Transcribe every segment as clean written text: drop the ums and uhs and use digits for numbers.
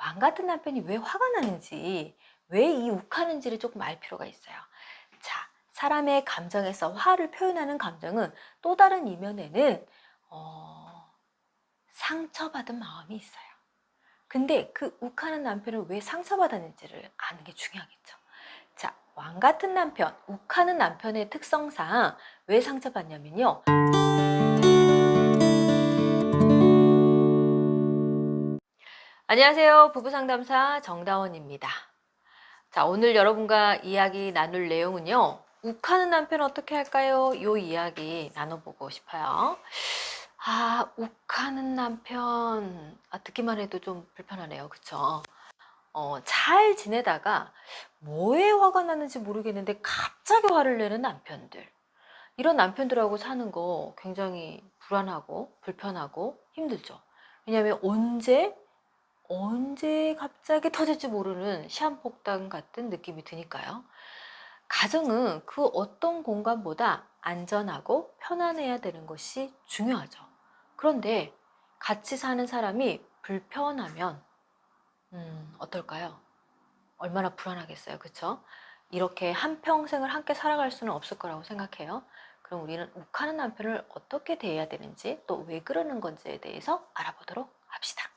왕 같은 남편이 왜 화가 나는지, 왜 이 욱하는지를 조금 알 필요가 있어요. 자, 사람의 감정에서 화를 표현하는 감정은 또 다른 이면에는 상처받은 마음이 있어요. 근데 그 욱하는 남편을 왜 상처받았는지를 아는 게 중요하겠죠. 자, 왕 같은 남편, 욱하는 남편의 특성상 왜 상처받냐면요. 안녕하세요. 부부상담사 정다원입니다. 자, 오늘 여러분과 이야기 나눌 내용은요. 욱하는 남편 어떻게 할까요? 요 이야기 나눠보고 싶어요. 욱하는 남편. 듣기만 해도 좀 불편하네요. 그쵸? 잘 지내다가 뭐에 화가 나는지 모르겠는데 갑자기 화를 내는 남편들. 이런 남편들하고 사는 거 굉장히 불안하고 불편하고 힘들죠. 왜냐하면 언제 갑자기 터질지 모르는 시한폭탄 같은 느낌이 드니까요. 가정은 그 어떤 공간보다 안전하고 편안해야 되는 것이 중요하죠. 그런데 같이 사는 사람이 불편하면 어떨까요? 얼마나 불안하겠어요. 그쵸? 이렇게 한평생을 함께 살아갈 수는 없을 거라고 생각해요. 그럼 우리는 욱하는 남편을 어떻게 대해야 되는지, 또 왜 그러는 건지에 대해서 알아보도록 합시다.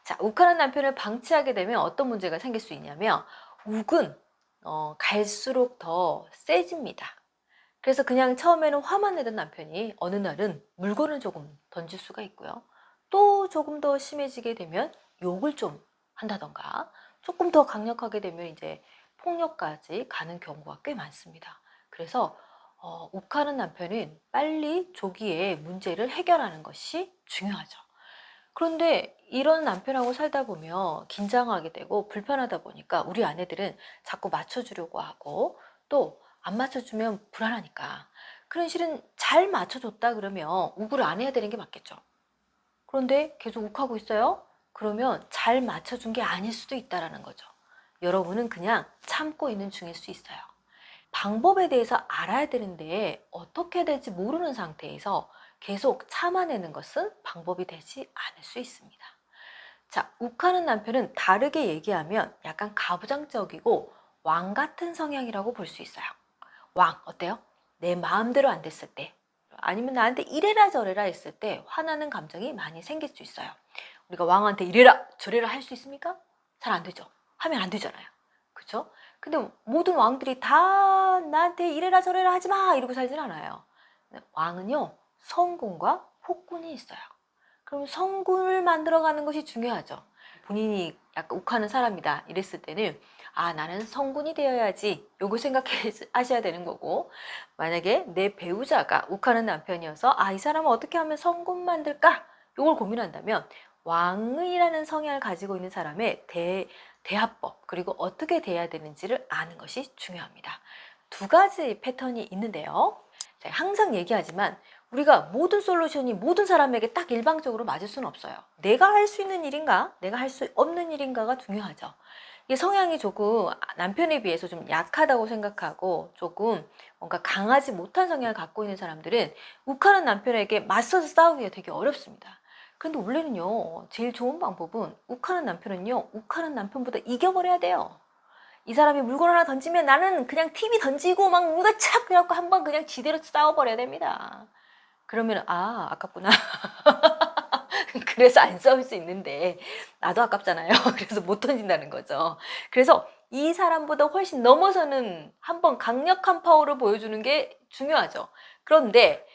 자, 욱하는 남편을 방치하게 되면 어떤 문제가 생길 수 있냐면, 욱은 갈수록 더 세집니다. 그래서 그냥 처음에는 화만 내던 남편이 어느 날은 물건을 조금 던질 수가 있고요. 또 조금 더 심해지게 되면 욕을 좀 한다던가, 조금 더 강력하게 되면 이제 폭력까지 가는 경우가 꽤 많습니다. 그래서 욱하는 남편은 빨리 조기에 문제를 해결하는 것이 중요하죠. 그런데 이런 남편하고 살다 보면 긴장하게 되고 불편하다 보니까 우리 아내들은 자꾸 맞춰주려고 하고, 또 안 맞춰주면 불안하니까, 그런 실은 잘 맞춰줬다 그러면 욱을 안 해야 되는 게 맞겠죠. 그런데 계속 욱하고 있어요? 그러면 잘 맞춰준 게 아닐 수도 있다는 거죠. 여러분은 그냥 참고 있는 중일 수 있어요. 방법에 대해서 알아야 되는데 어떻게 해야 될지 모르는 상태에서 계속 참아내는 것은 방법이 되지 않을 수 있습니다. 자, 욱하는 남편은 다르게 얘기하면 약간 가부장적이고 왕 같은 성향이라고 볼 수 있어요. 왕, 어때요? 내 마음대로 안 됐을 때, 아니면 나한테 이래라 저래라 했을 때 화나는 감정이 많이 생길 수 있어요. 우리가 왕한테 이래라 저래라 할 수 있습니까? 잘 안 되죠. 하면 안 되잖아요. 그렇죠? 근데 모든 왕들이 다 나한테 이래라 저래라 하지 마 이러고 살진 않아요. 왕은요, 성군과 폭군이 있어요. 그럼 성군을 만들어가는 것이 중요하죠. 본인이 약간 욱하는 사람이다 이랬을 때는 나는 성군이 되어야지 요거 생각하셔야 되는 거고, 만약에 내 배우자가 욱하는 남편이어서 이 사람은 어떻게 하면 성군 만들까 요걸 고민한다면 왕이라는 성향을 가지고 있는 사람의 대화법, 그리고 어떻게 대해야 되는지를 아는 것이 중요합니다. 두 가지 패턴이 있는데요. 제가 항상 얘기하지만 우리가 모든 솔루션이 모든 사람에게 딱 일방적으로 맞을 수는 없어요. 내가 할 수 있는 일인가, 내가 할 수 없는 일인가가 중요하죠. 이게 성향이 조금 남편에 비해서 좀 약하다고 생각하고 조금 뭔가 강하지 못한 성향을 갖고 있는 사람들은 욱하는 남편에게 맞서서 싸우기가 되게 어렵습니다. 근데 원래는요, 제일 좋은 방법은 욱하는 남편은요, 욱하는 남편보다 이겨버려야 돼요. 이 사람이 물건 하나 던지면 나는 그냥 TV 던지고 막 누가 착 그래갖고 한번 그냥 지대로 싸워버려야 됩니다. 그러면 아깝구나. 그래서 안 싸울 수 있는데 나도 아깝잖아요. 그래서 못 던진다는 거죠. 그래서 이 사람보다 훨씬 넘어서는 한번 강력한 파워를 보여주는 게 중요하죠. 그런데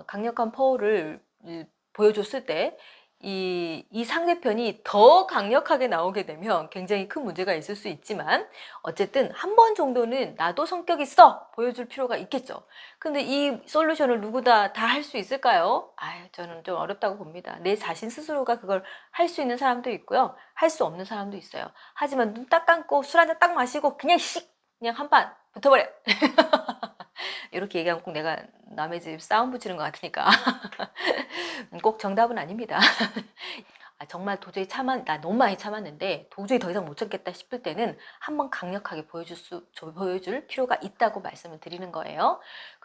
강력한 파워를 보여줬을 때 이 상대편이 더 강력하게 나오게 되면 굉장히 큰 문제가 있을 수 있지만, 어쨌든 한 번 정도는 나도 성격 있어 보여줄 필요가 있겠죠. 근데 이 솔루션을 누구 다 할 수 있을까요? 저는 좀 어렵다고 봅니다. 내 자신 스스로가 그걸 할 수 있는 사람도 있고요, 할 수 없는 사람도 있어요. 하지만 눈 딱 감고 술 한잔 딱 마시고 그냥 한 판 붙어버려. 이렇게 얘기하면 꼭 내가 남의 집 싸움 붙이는 것 같으니까 꼭 정답은 아닙니다. 정말 도저히 나 너무 많이 참았는데 도저히 더 이상 못 참겠다 싶을 때는 한번 강력하게 보여줄 필요가 있다고 말씀을 드리는 거예요.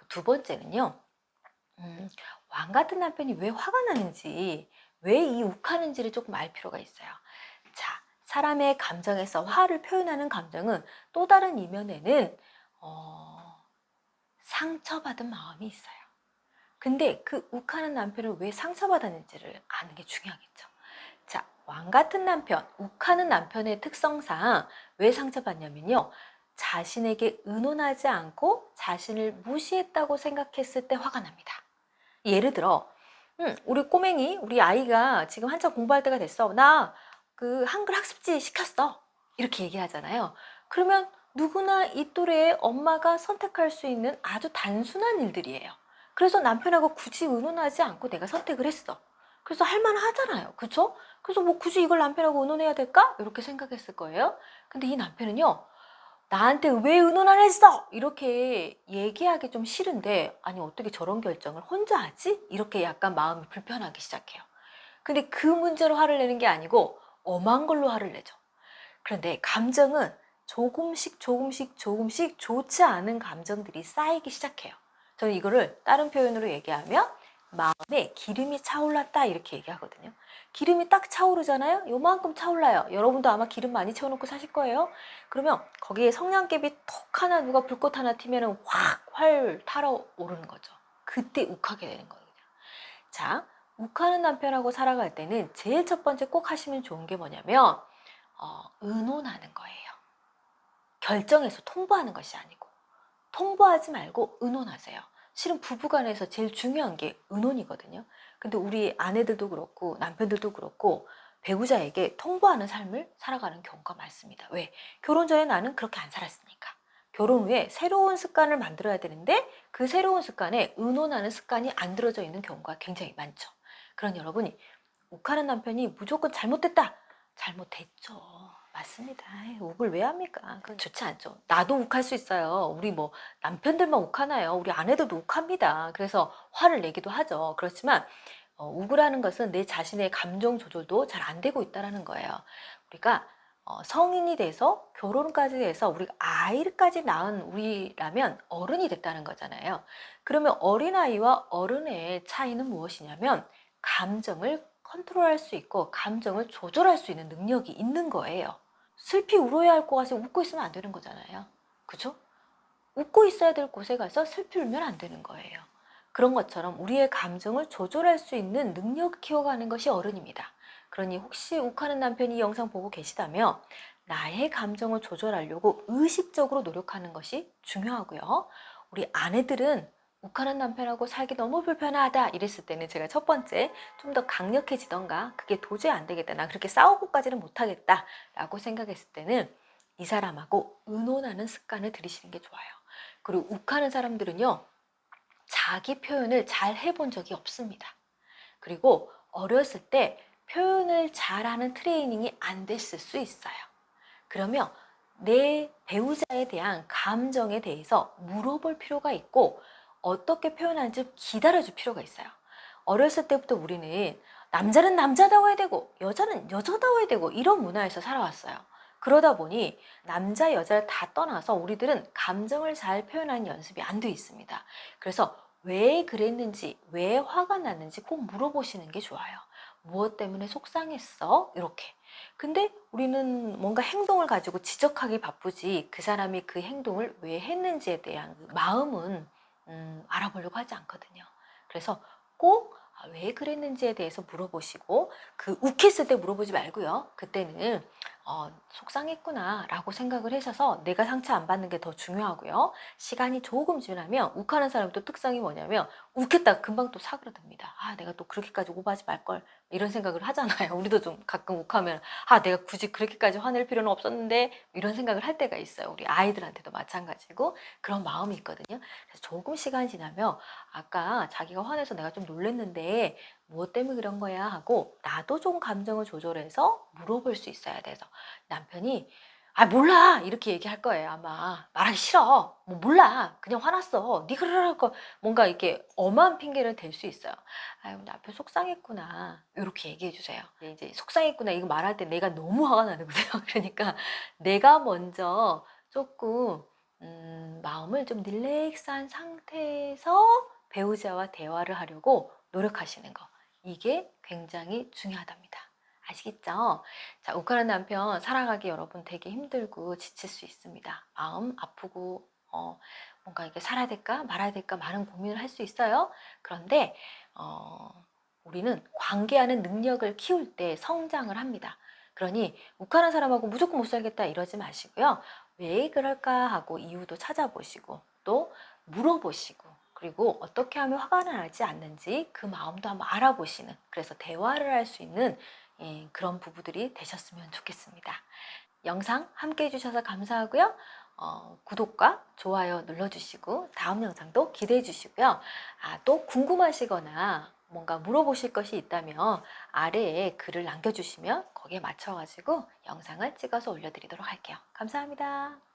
두 번째는요, 왕 같은 남편이 왜 화가 나는지, 왜 이 욱하는지를 조금 알 필요가 있어요. 사람의 감정에서 화를 표현하는 감정은 또 다른 이면에는 상처받은 마음이 있어요. 근데 그 욱하는 남편을 왜 상처받았는지를 아는 게 중요하겠죠. 자, 왕 같은 남편, 욱하는 남편의 특성상 왜 상처받냐면요. 자신에게 의논하지 않고 자신을 무시했다고 생각했을 때 화가 납니다. 예를 들어, 우리 꼬맹이, 우리 아이가 지금 한참 공부할 때가 됐어. 나 그 한글 학습지 시켰어. 이렇게 얘기하잖아요. 그러면 누구나 이 또래의 엄마가 선택할 수 있는 아주 단순한 일들이에요. 그래서 남편하고 굳이 의논하지 않고 내가 선택을 했어. 그래서 할만하잖아요. 그쵸? 그래서 뭐 굳이 이걸 남편하고 의논해야 될까? 이렇게 생각했을 거예요. 근데 이 남편은요, 나한테 왜 의논 안 했어? 이렇게 얘기하기 좀 싫은데, 아니, 어떻게 저런 결정을 혼자 하지? 이렇게 약간 마음이 불편하기 시작해요. 근데 그 문제로 화를 내는 게 아니고, 엄한 걸로 화를 내죠. 그런데 감정은 조금씩 좋지 않은 감정들이 쌓이기 시작해요. 저는 이거를 다른 표현으로 얘기하면 마음에 기름이 차올랐다 이렇게 얘기하거든요. 기름이 딱 차오르잖아요. 요만큼 차올라요. 여러분도 아마 기름 많이 채워놓고 사실 거예요. 그러면 거기에 성냥개비 톡 하나 누가 불꽃 하나 튀면 확 활 타오르는 거죠. 그때 욱하게 되는 거예요. 자, 욱하는 남편하고 살아갈 때는 제일 첫 번째 꼭 하시면 좋은 게 뭐냐면 의논하는 거예요. 결정해서 통보하는 것이 아니고 통보하지 말고 의논하세요. 실은 부부간에서 제일 중요한 게 의논이거든요. 근데 우리 아내들도 그렇고 남편들도 그렇고 배우자에게 통보하는 삶을 살아가는 경우가 많습니다. 왜? 결혼 전에 나는 그렇게 안 살았으니까. 결혼 후에 새로운 습관을 만들어야 되는데 그 새로운 습관에 의논하는 습관이 안 들어져 있는 경우가 굉장히 많죠. 그런 여러분이 욱하는 남편이 무조건 잘못됐다. 잘못됐죠. 맞습니다. 욱을 왜 합니까? 그건 좋지 않죠. 나도 욱할 수 있어요. 우리 뭐 남편들만 욱하나요? 우리 아내들도 욱합니다. 그래서 화를 내기도 하죠. 그렇지만 욱을 하는 것은 내 자신의 감정 조절도 잘 안 되고 있다는 거예요. 우리가 성인이 돼서 결혼까지 해서 우리가 아이까지 낳은 우리라면 어른이 됐다는 거잖아요. 그러면 어린아이와 어른의 차이는 무엇이냐면 감정을 컨트롤할 수 있고 감정을 조절할 수 있는 능력이 있는 거예요. 슬피 울어야 할 것 같아서 웃고 있으면 안 되는 거잖아요. 그죠? 웃고 있어야 될 곳에 가서 슬피 울면 안 되는 거예요. 그런 것처럼 우리의 감정을 조절할 수 있는 능력을 키워가는 것이 어른입니다. 그러니 혹시 욱하는 남편이 이 영상 보고 계시다면 나의 감정을 조절하려고 의식적으로 노력하는 것이 중요하고요. 우리 아내들은 욱하는 남편하고 살기 너무 불편하다 이랬을 때는 제가 첫 번째 좀 더 강력해지던가 그게 도저히 안 되겠다. 난 그렇게 싸우고까지는 못하겠다 라고 생각했을 때는 이 사람하고 의논하는 습관을 들이시는 게 좋아요. 그리고 욱하는 사람들은요, 자기 표현을 잘 해본 적이 없습니다. 그리고 어렸을 때 표현을 잘하는 트레이닝이 안 됐을 수 있어요. 그러면 내 배우자에 대한 감정에 대해서 물어볼 필요가 있고 어떻게 표현하는지 기다려줄 필요가 있어요. 어렸을 때부터 우리는 남자는 남자다워야 되고 여자는 여자다워야 되고 이런 문화에서 살아왔어요. 그러다 보니 남자 여자를 다 떠나서 우리들은 감정을 잘 표현하는 연습이 안 돼 있습니다. 그래서 왜 그랬는지 왜 화가 났는지 꼭 물어보시는 게 좋아요. 무엇 때문에 속상했어? 이렇게. 근데 우리는 뭔가 행동을 가지고 지적하기 바쁘지 그 사람이 그 행동을 왜 했는지에 대한 마음은 알아보려고 하지 않거든요. 그래서 꼭 왜 그랬는지에 대해서 물어보시고 그 욱했을 때 물어보지 말고요. 그때는 속상했구나 라고 생각을 하셔서 내가 상처 안 받는 게 더 중요하고요. 시간이 조금 지나면 욱하는 사람의 또 특성이 뭐냐면 욱했다가 금방 또 사그라듭니다. 아, 내가 또 그렇게까지 오버하지 말걸 이런 생각을 하잖아요. 우리도 좀 가끔 욱하면 아, 내가 굳이 그렇게까지 화낼 필요는 없었는데 이런 생각을 할 때가 있어요. 우리 아이들한테도 마찬가지고 그런 마음이 있거든요. 그래서 조금 시간이 지나면 아까 자기가 화내서 내가 좀 놀랬는데 무엇 때문에 그런 거야 하고 나도 좀 감정을 조절해서 물어볼 수 있어야 돼서 남편이 아 몰라 이렇게 얘기할 거예요. 아마 말하기 싫어 뭐 몰라 그냥 화났어 네 그러라고 뭔가 이렇게 엄한 핑계를 댈 수 있어요. 아유 남편 속상했구나 이렇게 얘기해 주세요. 이제 속상했구나 이거 말할 때 내가 너무 화가 나는 거예요. 그러니까 내가 먼저 조금 마음을 좀 릴렉스한 상태에서 배우자와 대화를 하려고 노력하시는 거 이게 굉장히 중요하답니다. 아시겠죠? 자, 욱하는 남편 살아가기 여러분 되게 힘들고 지칠 수 있습니다. 마음 아프고 뭔가 이게 살아야 될까 말아야 될까 많은 고민을 할 수 있어요. 그런데 우리는 관계하는 능력을 키울 때 성장을 합니다. 그러니 욱하는 사람하고 무조건 못 살겠다 이러지 마시고요. 왜 그럴까 하고 이유도 찾아보시고 또 물어보시고 그리고 어떻게 하면 화가 나지 않는지 그 마음도 한번 알아보시는, 그래서 대화를 할 수 있는 그런 부부들이 되셨으면 좋겠습니다. 영상 함께 해주셔서 감사하고요. 구독과 좋아요 눌러주시고 다음 영상도 기대해 주시고요. 또 궁금하시거나 뭔가 물어보실 것이 있다면 아래에 글을 남겨주시면 거기에 맞춰가지고 영상을 찍어서 올려드리도록 할게요. 감사합니다.